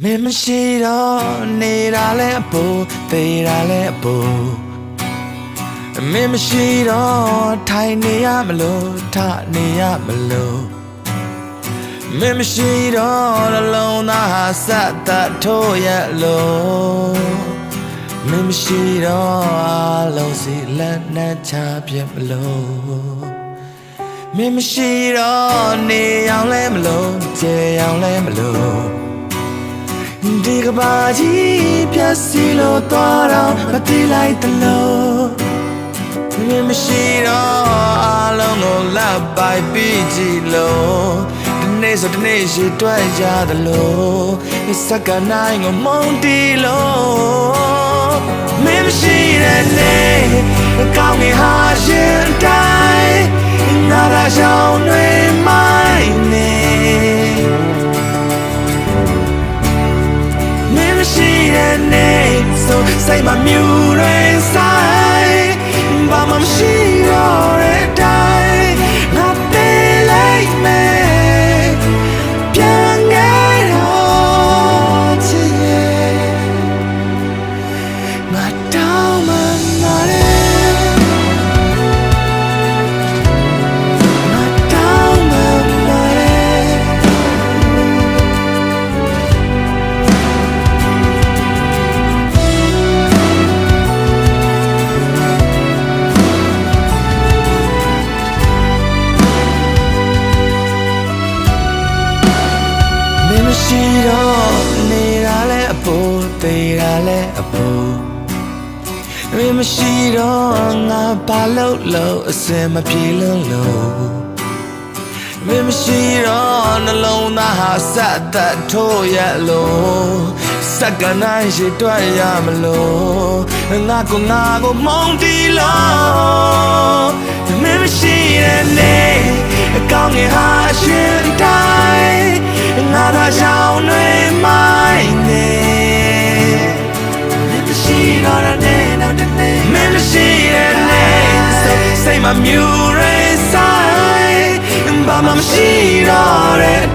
မင်းမရှိတော့နေတာလဲအပူသေးတာလဲအပူမင်းမရှိတော့ထိုင်နေရမလို့ထနေရမလို့မင်းမရှိတော့နှလုံးသားဟာစက်သက်ထိုးရလို့မင်းမရှိတော့အလုံးစီလက်နဲ့ချပြမလို့မင်းမရှိတော့နေအောင်လဲမလို့ကြေအောင်လဲမလို့ဒီကဘာကြီးပြတ်စီလို့သွားတော့မတိလိုက်တလို့မင်းမရှိတော့အလုံးကိုလက်ပိုက်ပြီးကြည့်လို့ဒီနေ့ဆိုဒီနေ့ရှိတွဲကြသလို့စက္ကန့်တိုင်းကိုမုန်းတီးလို့မင်းမရှိတဲ့နေ့ကောင်းငင်ဟာရှင်တိုင်းနာရာရှောင်းတွေမိုင်းနေရှိတဲ့နေ့ဆိုစိတ်မမြူရဲဆိုင်ဘာမှမရှိတော့တဲ့တိုင်းငါပေးလိုက်မယ်ပြန်ခဲ့တော့ချစ်ရဲ့ငါတောင်းမှလာတယ်ငါတောင်းမှလာတယ်ရှိတော့နေတာလဲအပူသေးတာလဲအပူမင်းမရှိတော့ငါဘာလို့အစင်မပြေလို့မင်းမရှိတော့နှလုံးသားဟာစက်သက်ထိုးရလို့စက္ကန့်တိုင်းရှိတွက်ရမလို့ငါကိုမုန်းတီးလို့မင်းမရှိတဲ့နေ့ကောင်းငင်ဟာရှင်တိုင်းငါသာရှောင်းတွေမိုင်းနေမင်းမရှိတော့တဲ့နေ့နောက်တစ်နေ့မင်းမရှိတဲ့နေ့စိတ်မမြူရဲဆိုင်ဘာမှမရှိတော့တဲ့အ